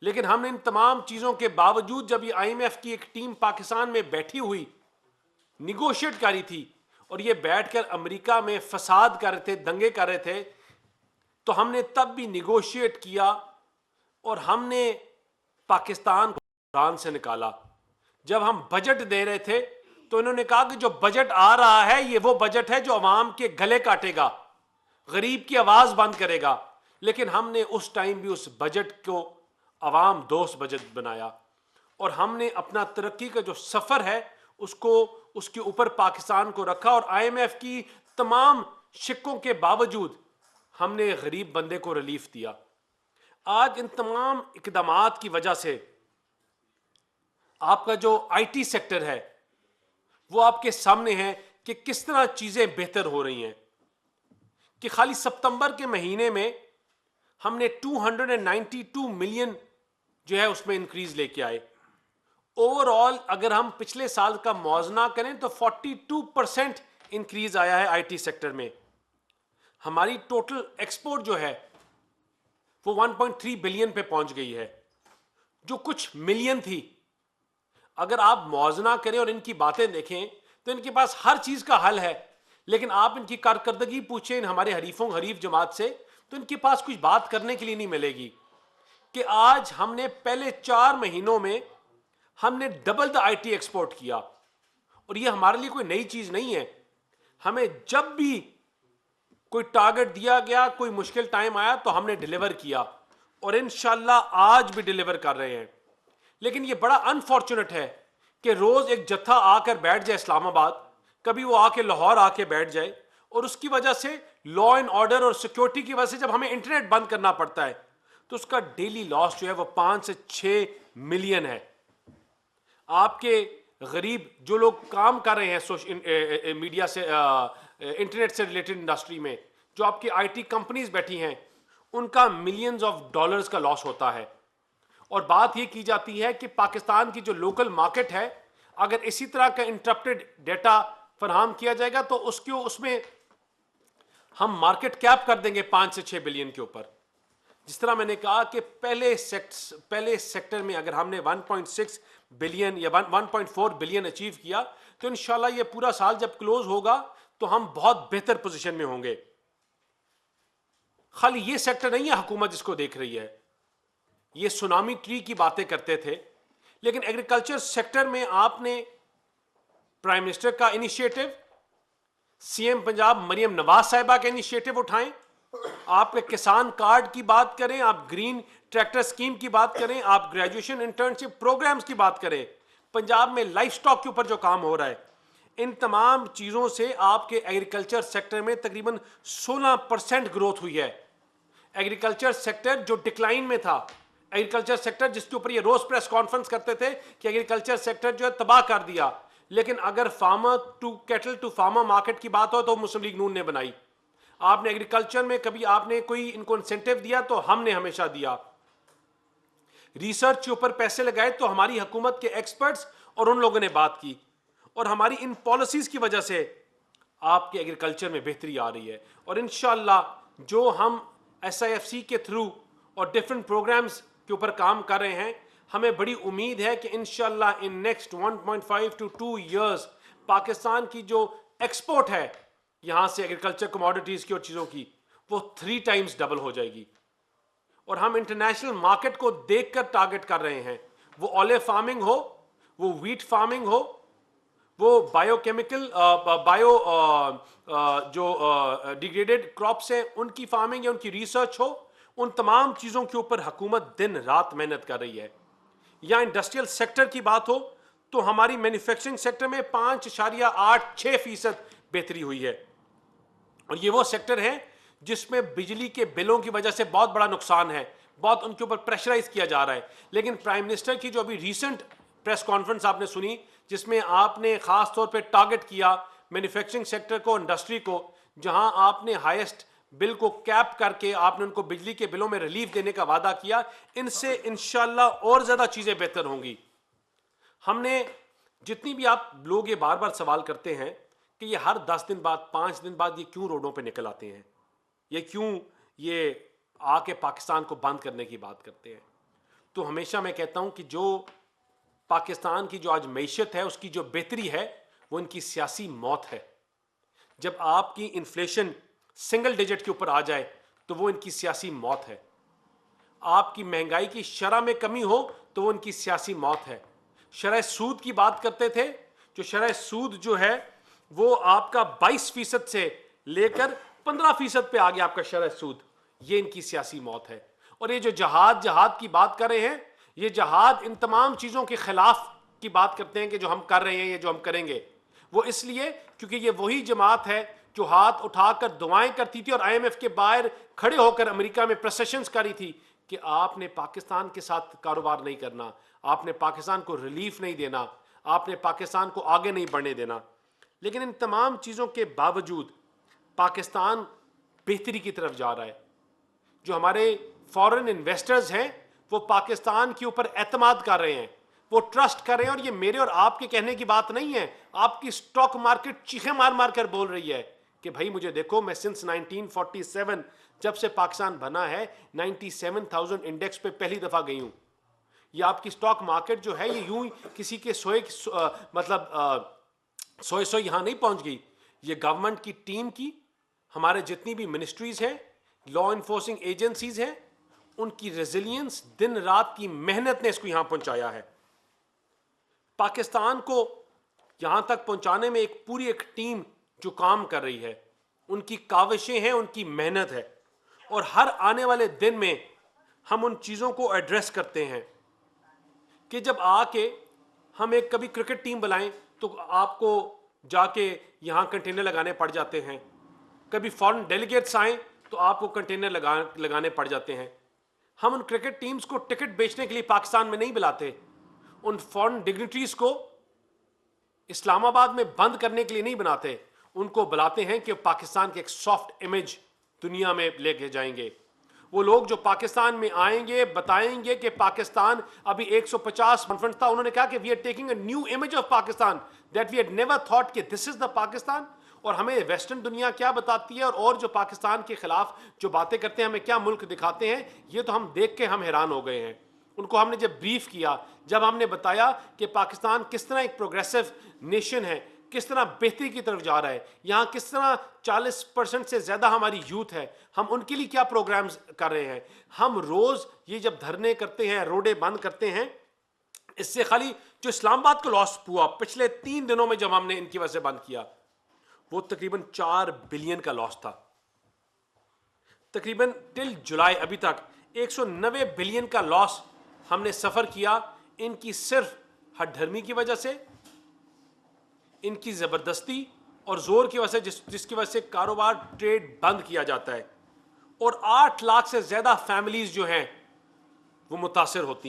लेकिन हमने इन तमाम चीज़ों के बावजूद जब ये IMF की एक टीम पाकिस्तान में बैठी हुई निगोशिएट कर रही थी और ये बैठकर अमेरिका में फसाद कर रहे थे, दंगे कर रहे थे, तो हमने तब भी निगोशिएट किया और हमने पाकिस्तान को ईरान से निकाला। जब हम बजट दे रहे थे तो इन्होंने कहा कि जो बजट आ रहा है ये वो बजट है जो अवाम के गले काटेगा, गरीब की आवाज बंद करेगा। लेकिन हमने उस टाइम भी उस बजट को अवाम दोस्त बजट बनाया और हमने अपना तरक्की का जो सफर है उसको उसके ऊपर पाकिस्तान को रखा और IMF की तमाम शिक्कों के बावजूद हमने गरीब बंदे को रिलीफ दिया। आज इन तमाम इकदामात की वजह से आपका जो IT सेक्टर है वो आपके सामने है कि किस तरह चीजें बेहतर हो रही हैं कि खाली सितंबर के महीने में हमने 292 मिलियन जो है उसमें इंक्रीज लेके आए। ओवरऑल अगर हम पिछले साल का मुआवजा करें तो 42% इंक्रीज आया है IT सेक्टर में। हमारी टोटल एक्सपोर्ट जो है वो 1.3 बिलियन पे पहुंच गई है, जो कुछ मिलियन थी। अगर आप मुआवजा करें और इनकी बातें देखें तो इनके पास हर चीज का हल है, लेकिन आप इनकी कारकर्दगी पूछें इन हमारे हरीफ जमात से तो इनके पास कुछ बात करने के लिए नहीं मिलेगी। कि आज हमने पहले 4 महीनों में हमने डबल द IT एक्सपोर्ट किया और ये हमारे लिए कोई नई चीज नहीं है। हमें जब भी कोई टारगेट दिया गया, कोई मुश्किल टाइम आया तो हमने डिलीवर किया और इंशाल्लाह आज भी डिलीवर कर रहे हैं। लेकिन ये बड़ा अनफॉर्चुनेट है कि रोज एक जत्था आकर बैठ जाए इस्लामाबाद, कभी वो आके लाहौर आके बैठ जाए और उसकी वजह से लॉ एंड ऑर्डर और सिक्योरिटी की वजह से जब हमें इंटरनेट बंद करना पड़ता है तो उसका डेली लॉस जो है वो 5 से 6 मिलियन है। आपके गरीब जो लोग काम कर रहे हैं मीडिया से, इंटरनेट से रिलेटेड इंडस्ट्री में, जो आपकी IT कंपनीज बैठी हैं, उनका मिलियंस ऑफ डॉलर्स का लॉस होता है। और बात यह की जाती है कि पाकिस्तान की जो लोकल मार्केट है, अगर इसी तरह का इंटरप्टेड डेटा फराहम किया जाएगा तो उसमें हम मार्केट कैप कर देंगे 5 से 6 बिलियन के ऊपर। जिस तरह मैंने कहा कि पहले सेक्टर में अगर हमने 1.6 बिलियन या 1.4 बिलियन अचीव किया तो इंशाल्लाह ये पूरा साल जब क्लोज होगा तो हम बहुत बेहतर पोजीशन में होंगे। खाली ये सेक्टर नहीं है हुकूमत जिसको देख रही है, ये सुनामी ट्री की बातें करते थे, लेकिन एग्रीकल्चर सेक्टर में आपने प्राइम मिनिस्टर का इनिशिएटिव, CM पंजाब मरियम नवाज साहिबा के इनिशिएटिव उठाएं, आपके किसान कार्ड की बात करें, आप ग्रीन ट्रैक्टर स्कीम की बात करें, आप ग्रेजुएशन इंटर्नशिप प्रोग्राम्स की बात करें, पंजाब में लाइफ स्टॉक के ऊपर जो काम हो रहा है, इन तमाम चीजों से आपके एग्रीकल्चर सेक्टर में तकरीबन 16% ग्रोथ हुई है। एग्रीकल्चर सेक्टर जो डिक्लाइन में था, एग्रीकल्चर सेक्टर जिसके ऊपर ये रोज प्रेस कॉन्फ्रेंस करते थे कि एग्रीकल्चर सेक्टर जो है तबाह कर दिया, लेकिन अगर farmer to cattle to farmer market की बात हो तो मुस्लिम लीग नून ने बनाई। आपने एग्रीकल्चर में कभी आपने कोई इनको इंसेंटिव दिया तो हमने हमेशा दिया। रिसर्च के ऊपर पैसे लगाए तो हमारी हुकूमत के एक्सपर्ट्स और उन लोगों ने बात की, और हमारी इन पॉलिसीज की वजह से आपके एग्रीकल्चर में बेहतरी आ रही है। और इंशाल्लाह जो हम SIFC के थ्रू और डिफरेंट प्रोग्राम्स के ऊपर काम कर रहे हैं, हमें बड़ी उम्मीद है कि इंशाल्लाह in next 1.5 to 2 years Pakistan की जो एक्सपोर्ट है यहां से एग्रीकल्चर कमोडिटीज की और चीजों की, वो 3 times डबल हो जाएगी। और हम इंटरनेशनल मार्केट को देखकर टारगेट कर रहे हैं, वो ऑलिव फार्मिंग हो, वो व्हीट फार्मिंग हो, वो बायोकेमिकल जो डिग्रेडेड क्रॉप्स हैं उनकी फार्मिंग या उनकी रिसर्च हो, उन तमाम चीजों के ऊपर हुकूमत दिन रात मेहनत कर रही है। या इंडस्ट्रियल सेक्टर की बात हो तो हमारी मैन्युफैक्चरिंग सेक्टर में 5.86% बेहतरी हुई है। और ये वो सेक्टर है जिसमें बिजली के बिलों की वजह से बहुत बड़ा नुकसान है, बहुत उनके ऊपर प्रेशराइज किया जा रहा है। लेकिन प्राइम मिनिस्टर की जो अभी रीसेंट प्रेस कॉन्फ्रेंस आपने सुनी, जिसमें आपने खास तौर पे टारगेट किया मैन्युफैक्चरिंग सेक्टर को, इंडस्ट्री को, जहां आपने हाईएस्ट बिल को कैप करके आपने उनको बिजली के बिलों में रिलीफ देने का वादा किया, इनसे इंशाल्लाह और ज्यादा चीजें बेहतर होंगी। हमने जितनी भी आप लोग ये बार बार सवाल करते हैं कि ये हर 10 दिन बाद 5 दिन बाद ये क्यों रोडों पे निकल आते हैं, ये क्यों ये आके पाकिस्तान को बंद करने की बात करते हैं, तो हमेशा मैं कहता हूं कि जो पाकिस्तान की जो आज मैशत है उसकी जो बेहतरी है वो इनकी सियासी मौत है। जब आपकी इन्फ्लेशन सिंगल डिजिट के ऊपर आ जाए तो वो इनकी सियासी मौत है। आपकी महंगाई की शरह में कमी हो तो वो इनकी सियासी मौत है। शरह सूद की बात करते थे, जो शरह सूद जो है वो आपका 22% से लेकर 15% पे आ गया आपका शरह सूद, ये इनकी सियासी मौत है। और ये जो जहाद जहाद की बात कर रहे हैं, ये जहाद इन तमाम चीज़ों के खिलाफ की बात करते हैं कि जो हम कर रहे हैं, ये जो हम करेंगे, वो इसलिए क्योंकि ये वही जमात है जो हाथ उठाकर दुआएं करती थी और IMF के बाहर खड़े होकर अमेरिका में प्रोसेशंस करी थी कि आपने पाकिस्तान के साथ कारोबार नहीं करना, आपने पाकिस्तान को रिलीफ नहीं देना, आपने पाकिस्तान को आगे नहीं बढ़ने देना। लेकिन इन तमाम चीज़ों के बावजूद पाकिस्तान बेहतरी की तरफ जा रहा है। जो हमारे फॉरेन इन्वेस्टर्स हैं वो पाकिस्तान के ऊपर एतमाद कर रहे हैं, वो ट्रस्ट कर रहे हैं। और ये मेरे और आपके कहने की बात नहीं है, आपकी स्टॉक मार्केट चीखें मार मार कर बोल रही है कि भाई मुझे देखो, मैं सिंस 1947 जब से पाकिस्तान बना है 97,000 इंडेक्स पे पहली दफा गई हूं। ये आपकी स्टॉक मार्केट जो है ये यूं ही किसी के सोए सोए यहां नहीं पहुंच गई। ये गवर्नमेंट की टीम की, हमारे जितनी भी मिनिस्ट्रीज हैं, लॉ इन्फोर्सिंग एजेंसीज हैं, उनकी रेजिलियंस, दिन रात की मेहनत ने इसको यहां पहुंचाया है। पाकिस्तान को यहां तक पहुंचाने में एक पूरी एक टीम जो काम कर रही है, उनकी काविशें हैं, उनकी मेहनत है। और हर आने वाले दिन में हम उन चीज़ों को एड्रेस करते हैं कि जब आके हम एक कभी क्रिकेट टीम बुलाएं तो आपको जाके यहाँ कंटेनर लगाने पड़ जाते हैं, कभी फॉरेन डेलीगेट्स आए तो आपको कंटेनर लगाने पड़ जाते हैं। हम उन क्रिकेट टीम्स को टिकट बेचने के लिए पाकिस्तान में नहीं बुलाते, उन फॉरेन डिग्निटरीज को इस्लामाबाद में बंद करने के लिए नहीं बनाते, उनको बुलाते हैं कि पाकिस्तान की एक सॉफ्ट इमेज दुनिया में लेके जाएंगे। वो लोग जो पाकिस्तान में आएंगे बताएंगे कि पाकिस्तान अभी 150 कॉन्फ्रेंस था, उन्होंने कहा कि we are taking a new image of Pakistan that we had never thought कि दिस इज द पाकिस्तान। और हमें वेस्टर्न दुनिया क्या बताती है और जो पाकिस्तान के खिलाफ जो बातें करते हैं, हमें क्या मुल्क दिखाते हैं, ये तो हम देख के हम हैरान हो गए हैं। उनको हमने जब ब्रीफ किया, जब हमने बताया कि पाकिस्तान किस तरह एक प्रोग्रेसिव नेशन है, किस तरह बेहतरी की तरफ जा रहा है, यहाँ किस तरह 40% से ज़्यादा हमारी यूथ है, हम उनके लिए क्या प्रोग्राम्स कर रहे हैं। हम रोज़ ये जब धरने करते हैं, रोडे बंद करते हैं, इससे खाली जो इस्लामाबाद को लॉस हुआ पिछले 3 दिनों में जब हमने इनकी वजह से बंद किया, वो तकरीबन 4 बिलियन का लॉस था। तकरीबन टिल जुलाई अभी तक 190 बिलियन का लॉस हमने सफ़र किया, इनकी सिर्फ हठधर्मी की वजह से, इनकी ज़बरदस्ती और ज़ोर की वजह से, जिसकी वजह से कारोबार ट्रेड बंद किया जाता है। और 8 लाख से ज़्यादा फैमिलीज़ जो हैं वो मुतासर होती हैं।